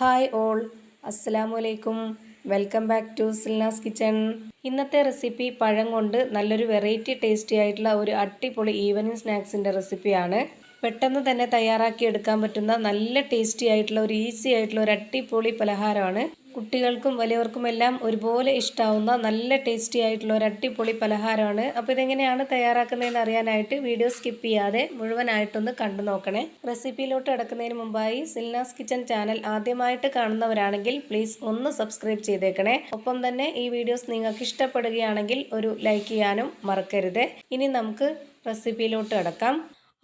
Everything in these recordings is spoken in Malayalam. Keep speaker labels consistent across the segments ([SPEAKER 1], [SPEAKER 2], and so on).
[SPEAKER 1] ഹായ് ഓൾ, അസ്സലാമു അലൈക്കും. Welcome back to Silna's kitchen. ഇന്നത്തെ റെസിപ്പി പഴം കൊണ്ട് നല്ലൊരു വെറൈറ്റി ടേസ്റ്റി ആയിട്ടുള്ള ഒരു അടിപൊളി ഈവനിങ് സ്നാക്സിൻ്റെ റെസിപ്പിയാണ്. പെട്ടെന്ന് തന്നെ തയ്യാറാക്കി എടുക്കാൻ പറ്റുന്ന നല്ല ടേസ്റ്റി ആയിട്ടുള്ള ഒരു ഈസി ആയിട്ടുള്ള ഒരു അടിപൊളി പലഹാരമാണ്. കുട്ടികൾക്കും വലിയവർക്കും എല്ലാം ഒരുപോലെ ഇഷ്ടാവുന്ന നല്ല ടേസ്റ്റി ആയിട്ടുള്ള ഒരു അടിപൊളി പലഹാരമാണ്. അപ്പോൾ ഇതെങ്ങനെയാണ് തയ്യാറാക്കുന്നതെന്ന് അറിയാനായിട്ട് വീഡിയോ സ്കിപ്പ് ചെയ്യാതെ മുഴുവനായിട്ടൊന്ന് കണ്ടു നോക്കണേ. റെസിപ്പിയിലോട്ട് കിടക്കുന്നതിന് മുമ്പായി സിൽനാസ് കിച്ചൺ ചാനൽ ആദ്യമായിട്ട് കാണുന്നവരാണെങ്കിൽ പ്ലീസ് ഒന്ന് സബ്സ്ക്രൈബ് ചെയ്തേക്കണേ. ഒപ്പം തന്നെ ഈ വീഡിയോസ് നിങ്ങൾക്ക് ഇഷ്ടപ്പെടുകയാണെങ്കിൽ ഒരു ലൈക്ക് ചെയ്യാനും മറക്കരുത്. ഇനി നമുക്ക് റെസിപ്പിയിലോട്ട് കിടക്കാം.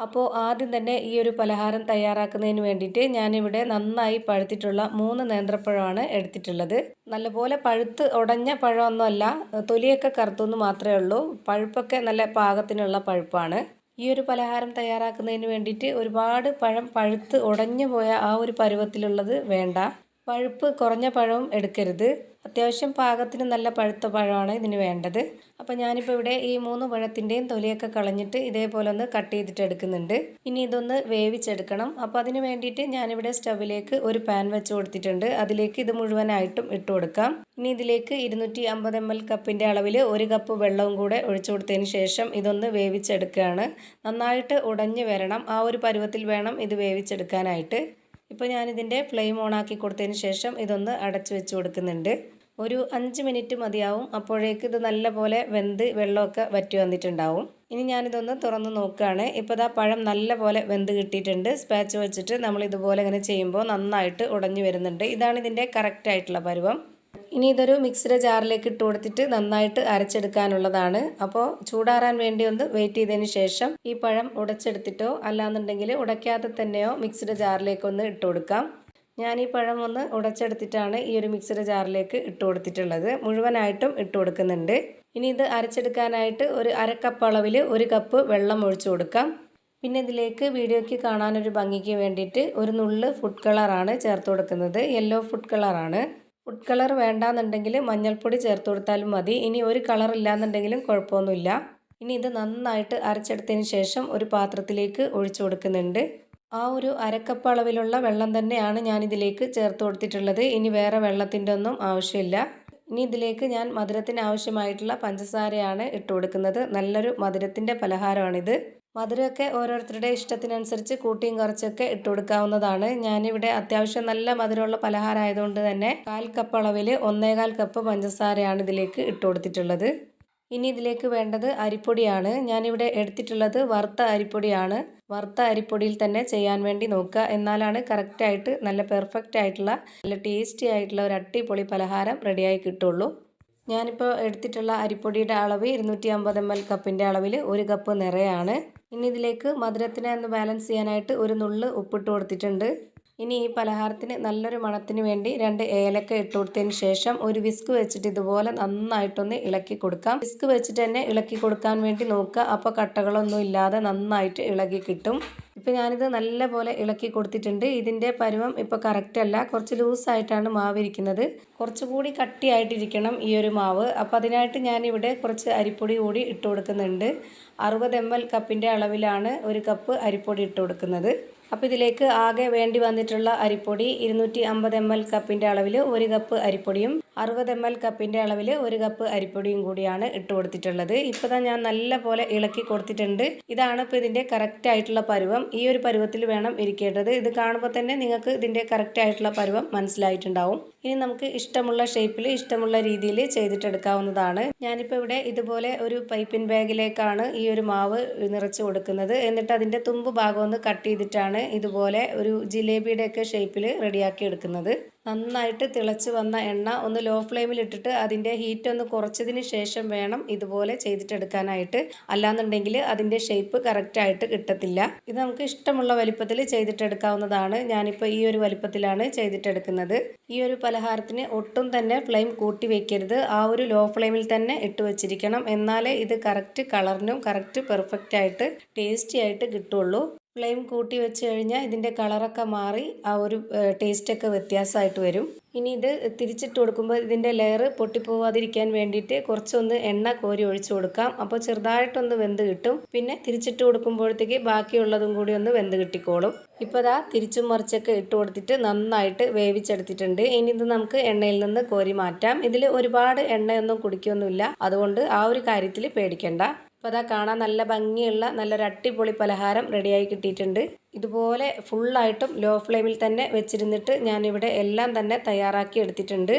[SPEAKER 1] അപ്പോൾ ആദ്യം തന്നെ ഈ ഒരു പലഹാരം തയ്യാറാക്കുന്നതിന് വേണ്ടിയിട്ട് ഞാനിവിടെ നന്നായി പഴുത്തിട്ടുള്ള 3 നേന്ത്രപ്പഴമാണ് എടുത്തിട്ടുള്ളത്. നല്ലപോലെ പഴുത്ത് ഉടഞ്ഞ പഴമൊന്നുമല്ല, തൊലിയൊക്കെ കറുത്തൊന്ന് മാത്രമേ ഉള്ളൂ. പഴുപ്പൊക്കെ നല്ല പാകത്തിനുള്ള പഴുപ്പാണ്. ഈ ഒരു പലഹാരം തയ്യാറാക്കുന്നതിന് വേണ്ടിയിട്ട് ഒരുപാട് പഴം പഴുത്ത് ഉടഞ്ഞു പോയ ആ ഒരു പരുവത്തിലുള്ളത് വേണ്ട. പഴുപ്പ് കുറഞ്ഞ പഴവും എടുക്കരുത്. അത്യാവശ്യം പാകത്തിന് നല്ല പഴുത്ത പഴമാണ് ഇതിന് വേണ്ടത്. അപ്പോൾ ഞാനിപ്പോൾ ഇവിടെ ഈ 3 പഴത്തിൻ്റെയും തൊലിയൊക്കെ കളഞ്ഞിട്ട് ഇതേപോലെ ഒന്ന് കട്ട് ചെയ്തിട്ട് എടുക്കുന്നുണ്ട്. ഇനി ഇതൊന്ന് വേവിച്ചെടുക്കണം. അപ്പോൾ അതിന് വേണ്ടിയിട്ട് ഞാനിവിടെ സ്റ്റവിലേക്ക് ഒരു പാൻ വെച്ച് കൊടുത്തിട്ടുണ്ട്. അതിലേക്ക് ഇത് മുഴുവനായിട്ടും ഇട്ട് കൊടുക്കാം. ഇനി ഇതിലേക്ക് 250 ml കപ്പിൻ്റെ അളവിൽ 1 കപ്പ് വെള്ളവും കൂടെ ഒഴിച്ചു കൊടുത്തതിന് ശേഷം ഇതൊന്ന് വേവിച്ചെടുക്കുകയാണ്. നന്നായിട്ട് ഉടഞ്ഞു വരണം. ആ ഒരു പരുവത്തിൽ വേണം ഇത് വേവിച്ചെടുക്കാനായിട്ട്. ഇപ്പോൾ ഞാനിതിൻ്റെ ഫ്ലെയിം ഓണാക്കി കൊടുത്തതിന് ശേഷം ഇതൊന്ന് അടച്ചു വെച്ച് കൊടുക്കുന്നുണ്ട്. ഒരു 5 മിനിറ്റ് മതിയാവും. അപ്പോഴേക്ക് ഇത് നല്ലപോലെ വെന്ത് വെള്ളമൊക്കെ വറ്റി വന്നിട്ടുണ്ടാവും. ഇനി ഞാനിതൊന്ന് തുറന്ന് നോക്കുകയാണ്. ഇപ്പോൾ ഇതാ പഴം നല്ലപോലെ വെന്ത് കിട്ടിയിട്ടുണ്ട്. സ്പാച്ച് വെച്ചിട്ട് നമ്മൾ ഇതുപോലെ ഇങ്ങനെ ചെയ്യുമ്പോൾ നന്നായിട്ട് ഉടഞ്ഞു വരുന്നുണ്ട്. ഇതാണ് ഇതിൻ്റെ കറക്റ്റ് ആയിട്ടുള്ള പരുവം. ഇനി ഇതൊരു മിക്സിയുടെ ജാറിലേക്ക് ഇട്ട് കൊടുത്തിട്ട് നന്നായിട്ട് അരച്ചെടുക്കാനുള്ളതാണ്. അപ്പോൾ ചൂടാറാൻ വേണ്ടി ഒന്ന് വെയിറ്റ് ചെയ്തതിന് ശേഷം ഈ പഴം ഉടച്ചെടുത്തിട്ടോ അല്ലാന്നുണ്ടെങ്കിൽ ഉടയ്ക്കാതെ തന്നെയോ മിക്സിയുടെ ജാറിലേക്ക് ഒന്ന് ഇട്ട് കൊടുക്കാം. ഞാൻ ഈ പഴം ഒന്ന് ഉടച്ചെടുത്തിട്ടാണ് ഈ ഒരു മിക്സിയുടെ ജാറിലേക്ക് ഇട്ട് കൊടുത്തിട്ടുള്ളത്. മുഴുവനായിട്ടും ഇട്ട് കൊടുക്കുന്നുണ്ട്. ഇനി ഇത് അരച്ചെടുക്കാനായിട്ട് ഒരു 1/2 കപ്പ് അളവിൽ 1 കപ്പ് വെള്ളം ഒഴിച്ചു കൊടുക്കാം. പിന്നെ ഇതിലേക്ക് വീഡിയോയ്ക്ക് കാണാനൊരു ഭംഗിക്ക് വേണ്ടിയിട്ട് ഒരു നുള്ള് ഫുഡ് കളറാണ് ചേർത്ത് കൊടുക്കുന്നത്. യെല്ലോ ഫുഡ് കളറാണ്. ഫുഡ് കളർ വേണ്ടാന്നുണ്ടെങ്കിൽ മഞ്ഞൾപ്പൊടി ചേർത്ത് കൊടുത്താലും മതി. ഇനി ഒരു കളർ ഇല്ലാന്നുണ്ടെങ്കിലും കുഴപ്പമൊന്നുമില്ല. ഇനി ഇത് നന്നായിട്ട് അരച്ചെടുത്തതിന് ശേഷം ഒരു പാത്രത്തിലേക്ക് ഒഴിച്ചു കൊടുക്കുന്നുണ്ട്. ആ ഒരു 1/2 കപ്പ് അളവിലുള്ള വെള്ളം തന്നെയാണ് ഞാനിതിലേക്ക് ചേർത്ത് കൊടുത്തിട്ടുള്ളത്. ഇനി വേറെ വെള്ളത്തിൻ്റെ ഒന്നും ആവശ്യമില്ല. ഇനി ഇതിലേക്ക് ഞാൻ മധുരത്തിന് ആവശ്യമായിട്ടുള്ള പഞ്ചസാരയാണ് ഇട്ട് കൊടുക്കുന്നത്. നല്ലൊരു മധുരത്തിൻ്റെ പലഹാരമാണിത്. മധുരമൊക്കെ ഓരോരുത്തരുടെ ഇഷ്ടത്തിനനുസരിച്ച് കൂട്ടിയും കുറച്ചൊക്കെ ഇട്ട് കൊടുക്കാവുന്നതാണ്. ഞാനിവിടെ അത്യാവശ്യം നല്ല മധുരമുള്ള പലഹാരം ആയതുകൊണ്ട് തന്നെ 1/4 കപ്പ് അളവിൽ 1/4 കപ്പ് പഞ്ചസാരയാണ് ഇതിലേക്ക് ഇട്ട് കൊടുത്തിട്ടുള്ളത്. ഇനി ഇതിലേക്ക് വേണ്ടത് അരിപ്പൊടിയാണ്. ഞാനിവിടെ എടുത്തിട്ടുള്ളത് വറുത്ത അരിപ്പൊടിയാണ്. വറുത്ത അരിപ്പൊടിയിൽ തന്നെ ചെയ്യാൻ വേണ്ടി നോക്കുക. എന്നാലാണ് കറക്റ്റായിട്ട് നല്ല പെർഫെക്റ്റ് ആയിട്ടുള്ള നല്ല ടേസ്റ്റി ആയിട്ടുള്ള ഒരു അടിപൊളി പലഹാരം റെഡിയായി കിട്ടുള്ളൂ. ഞാനിപ്പോൾ എടുത്തിട്ടുള്ള അരിപ്പൊടിയുടെ അളവ് 250 ml കപ്പിൻ്റെ അളവിൽ 1 കപ്പ് നിറയാണ്. ഇനി ഇതിലേക്ക് മധുരത്തിനെ ഒന്ന് ബാലൻസ് ചെയ്യാനായിട്ട് ഒരു നുള്ള് ഉപ്പിട്ട് കൊടുത്തിട്ടുണ്ട്. ഇനി ഈ പലഹാരത്തിന് നല്ലൊരു മണത്തിന് വേണ്ടി 2 ഏലക്ക ഇട്ട് കൊടുത്തതിന് ശേഷം ഒരു വിസ്ക് വെച്ചിട്ട് ഇതുപോലെ നന്നായിട്ടൊന്ന് ഇളക്കി കൊടുക്കാം. വിസ്ക് വെച്ചിട്ട് തന്നെ ഇളക്കി കൊടുക്കാൻ വേണ്ടി നോക്കുക. അപ്പോൾ കട്ടകളൊന്നും ഇല്ലാതെ നന്നായിട്ട് ഇളകി കിട്ടും. ഇപ്പോൾ ഞാനിത് നല്ലപോലെ ഇളക്കി കൊടുത്തിട്ടുണ്ട്. ഇതിൻ്റെ പരുവം ഇപ്പോൾ കറക്റ്റ് അല്ല, കുറച്ച് ലൂസായിട്ടാണ് മാവ് ഇരിക്കുന്നത്. കുറച്ചുകൂടി കട്ടിയായിട്ടിരിക്കണം ഈ ഒരു മാവ്. അപ്പോൾ അതിനായിട്ട് ഞാനിവിടെ കുറച്ച് അരിപ്പൊടി കൂടി ഇട്ട് കൊടുക്കുന്നുണ്ട്. 60 ml കപ്പിൻ്റെ അളവിലാണ് 1 കപ്പ് അരിപ്പൊടി ഇട്ട് കൊടുക്കുന്നത്. അപ്പോൾ ഇതിലേക്ക് ആകെ വേണ്ടി വന്നിട്ടുള്ള അരിപ്പൊടി 250 ml കപ്പിൻ്റെ അളവിൽ 1 കപ്പ് അരിപ്പൊടിയും 60 ml കപ്പിൻ്റെ അളവിൽ 1 കപ്പ് അരിപ്പൊടിയും കൂടിയാണ് ഇട്ട് കൊടുത്തിട്ടുള്ളത്. ഇപ്പോൾ ഞാൻ നല്ല പോലെ ഇളക്കി കൊടുത്തിട്ടുണ്ട്. ഇതാണ് ഇപ്പോൾ ഇതിൻ്റെ കറക്റ്റ് ആയിട്ടുള്ള പരുവം. ഈ ഒരു പരുവത്തിൽ വേണം ഇരിക്കേണ്ടത്. ഇത് കാണുമ്പോൾ തന്നെ നിങ്ങൾക്ക് ഇതിൻ്റെ കറക്റ്റ് ആയിട്ടുള്ള പരുവം മനസ്സിലായിട്ടുണ്ടാവും. ഇനി നമുക്ക് ഇഷ്ടമുള്ള ഷേപ്പിൽ ഇഷ്ടമുള്ള രീതിയിൽ ചെയ്തിട്ടെടുക്കാവുന്നതാണ്. ഞാനിപ്പോൾ ഇവിടെ ഇതുപോലെ ഒരു പൈപ്പിൻ ബാഗിലേക്കാണ് ഈ ഒരു മാവ് നിറച്ച് കൊടുക്കുന്നത്. എന്നിട്ട് അതിൻ്റെ തുമ്പ് ഭാഗം ഒന്ന് കട്ട് ചെയ്തിട്ടാണ് ഇതുപോലെ ഒരു ജിലേബിയുടെയൊക്കെ ഷേപ്പിൽ റെഡിയാക്കി എടുക്കുന്നത്. നന്നായിട്ട് തിളച്ച് വന്ന എണ്ണ ഒന്ന് ലോ ഫ്ലെയിമിൽ ഇട്ടിട്ട് അതിൻ്റെ ഹീറ്റ് ഒന്ന് കുറച്ചതിന് ശേഷം വേണം ഇതുപോലെ ചെയ്തിട്ടെടുക്കാനായിട്ട്. അല്ലാന്നുണ്ടെങ്കിൽ അതിൻ്റെ ഷേപ്പ് കറക്റ്റായിട്ട് കിട്ടത്തില്ല. ഇത് നമുക്ക് ഇഷ്ടമുള്ള വലിപ്പത്തിൽ ചെയ്തിട്ടെടുക്കാവുന്നതാണ്. ഞാനിപ്പോൾ ഈ ഒരു വലിപ്പത്തിലാണ് ചെയ്തിട്ടെടുക്കുന്നത്. ഈ ഒരു പലഹാരത്തിന് ഒട്ടും തന്നെ ഫ്ലെയിം കൂട്ടി വെക്കരുത്. ആ ഒരു ലോ ഫ്ലെയിമിൽ തന്നെ ഇട്ട് വെച്ചിരിക്കണം. എന്നാലേ ഇത് കറക്റ്റ് കളറിനും കറക്റ്റ് പെർഫെക്റ്റ് ആയിട്ട് ടേസ്റ്റി ആയിട്ട് കിട്ടുള്ളൂ. ഫ്ലെയിം കൂട്ടി വെച്ച് കഴിഞ്ഞാൽ ഇതിൻ്റെ കളറൊക്കെ മാറി ആ ഒരു ടേസ്റ്റൊക്കെ വ്യത്യാസമായിട്ട് വരും. ഇനി ഇത് തിരിച്ചിട്ട് കൊടുക്കുമ്പോൾ ഇതിൻ്റെ ലെയർ പൊട്ടിപ്പോവാതിരിക്കാൻ വേണ്ടിയിട്ട് കുറച്ചൊന്ന് എണ്ണ കോരി ഒഴിച്ചു കൊടുക്കാം. അപ്പോൾ ചെറുതായിട്ടൊന്ന് വെന്ത് കിട്ടും. പിന്നെ തിരിച്ചിട്ട് കൊടുക്കുമ്പോഴത്തേക്ക് ബാക്കിയുള്ളതും കൂടി ഒന്ന് വെന്ത് കിട്ടിക്കോളും. ഇപ്പോൾ ദാ തിരിച്ചും മറിച്ചൊക്കെ ഇട്ട് കൊടുത്തിട്ട് നന്നായിട്ട് വേവിച്ചെടുത്തിട്ടുണ്ട്. ഇനി ഇത് നമുക്ക് എണ്ണയിൽ നിന്ന് കോരി മാറ്റാം. ഇതിൽ ഒരുപാട് എണ്ണയൊന്നും കുടിക്കൊന്നുമില്ല, അതുകൊണ്ട് ആ ഒരു കാര്യത്തിൽ പേടിക്കണ്ട. അപ്പോൾ അതാ കാണാൻ നല്ല ഭംഗിയുള്ള നല്ലൊരു അടിപൊളി പലഹാരം റെഡിയായി കിട്ടിയിട്ടുണ്ട്. ഇതുപോലെ ഫുള്ളായിട്ടും ലോ ഫ്ലെയിമിൽ തന്നെ വെച്ചിരുന്നിട്ട് ഞാനിവിടെ എല്ലാം തന്നെ തയ്യാറാക്കി എടുത്തിട്ടുണ്ട്.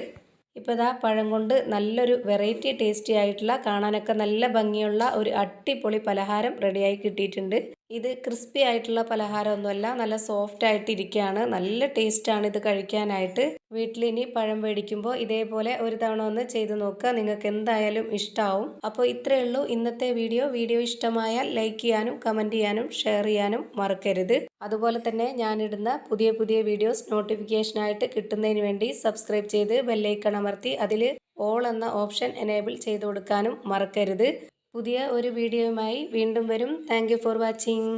[SPEAKER 1] ഇപ്പോൾ ഇതാ പഴം കൊണ്ട് നല്ലൊരു വെറൈറ്റി ടേസ്റ്റി ആയിട്ടുള്ള കാണാനൊക്കെ നല്ല ഭംഗിയുള്ള ഒരു അടിപൊളി പലഹാരം റെഡിയായി കിട്ടിയിട്ടുണ്ട്. ഇത് ക്രിസ്പി ആയിട്ടുള്ള പലഹാരമൊന്നുമല്ല, നല്ല സോഫ്റ്റ് ആയിട്ട് ഇരിക്കുകയാണ്. നല്ല ടേസ്റ്റാണ് ഇത് കഴിക്കാനായിട്ട്. വീട്ടിലിനി പഴം മേടിക്കുമ്പോൾ ഇതേപോലെ ഒരു തവണ ഒന്ന് ചെയ്ത് നോക്കുക, നിങ്ങൾക്ക് എന്തായാലും ഇഷ്ടമാവും. അപ്പോൾ ഇത്രയേ ഉള്ളൂ ഇന്നത്തെ വീഡിയോ ഇഷ്ടമായാൽ ലൈക്ക് ചെയ്യാനും കമൻറ്റ് ചെയ്യാനും ഷെയർ ചെയ്യാനും മറക്കരുത്. അതുപോലെ തന്നെ ഞാനിടുന്ന പുതിയ വീഡിയോസ് നോട്ടിഫിക്കേഷനായിട്ട് കിട്ടുന്നതിന് വേണ്ടി സബ്സ്ക്രൈബ് ചെയ്ത് ബെല്ലൈക്കൺ അമർത്തി അതിൽ ഓൾ എന്ന ഓപ്ഷൻ എനേബിൾ ചെയ്ത് കൊടുക്കാനും മറക്കരുത്. പുതിയ ഒരു വീഡിയോയുമായി വീണ്ടും വരും. Thank you for watching.